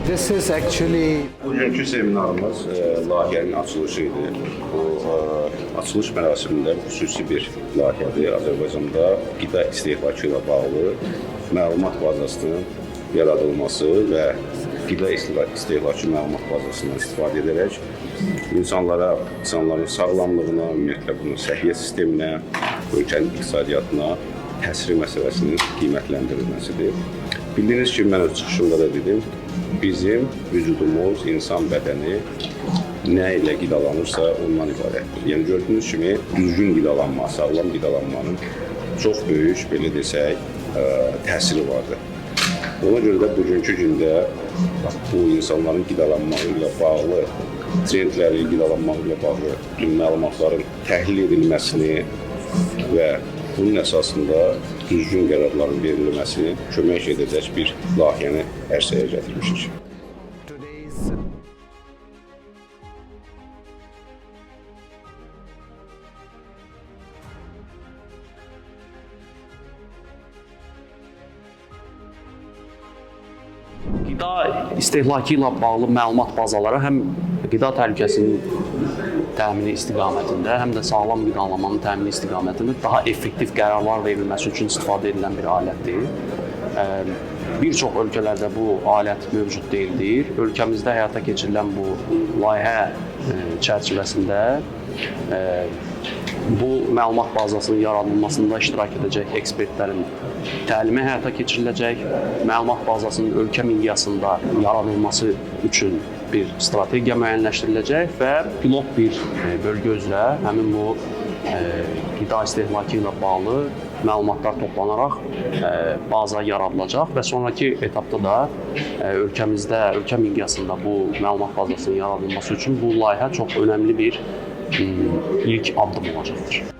This is actually Bugünkü seminarımız layihənin açılışı idi. Bu açılış mərasimində xüsusi bir layihədir. Azərbaycanda qida istehlakı ilə bağlı məlumat bazasının yaradılması və qida istehlakı məlumat bazasından istifadə edərək insanların sağlamlığına, ümumiyyətlə bunun səhiyyə sisteminə, ölkənin iqtisadiyyatına təsiri məsələsinin qiymətləndirilməsidir. Bildiyiniz kimi, mən öz çıxışımda da dedim, bizim vücudumuz, insan bədəni nə ilə qidalanırsa ondan ibarətdir. Yəni gördüyünüz kimi düzgün qidalanma, sağlam qidalanmanın çox böyük, belə desək, təsiri vardır. Ona görə də bugünkü gündə bu insanların qidalanmağı ilə bağlı, trendlərin qidalanmağı ilə bağlı bütün məlumatların təhlil edilməsini və bunun əsasında düzgün qərarların verilməsini kömək edəcək bir layihəni ərsəyə gətirmişik. today's Qida istehlakı ilə bağlı məlumat bazaları həm qida təhlükəsinin təmini istiqamətində, həm də sağlam qidalanmanın təmini istiqamətində daha effektiv qərarlar verilməsi üçün istifadə edilən bir alətdir. Bir çox ölkələrdə bu alət mövcud deyildir. Ölkəmizdə həyata keçirilən bu layihə çərçivəsində bu məlumat bazasının yaradılmasında iştirak edəcək ekspertlərin təlimi həyata keçiriləcək, məlumat bazasının ölkə miqyasında yaradılması üçün bir strategiya müəyyənləşdiriləcək və pilot bir bölgə üzrə həmin bu qida istehlakı ilə bağlı məlumatlar toplanaraq baza yaradılacaq və sonraki etapda da ölkəmizdə, ölkə miqyasında bu məlumat bazasının yaradılması üçün bu layihə çox önəmli bir ilk addım olacaqdır.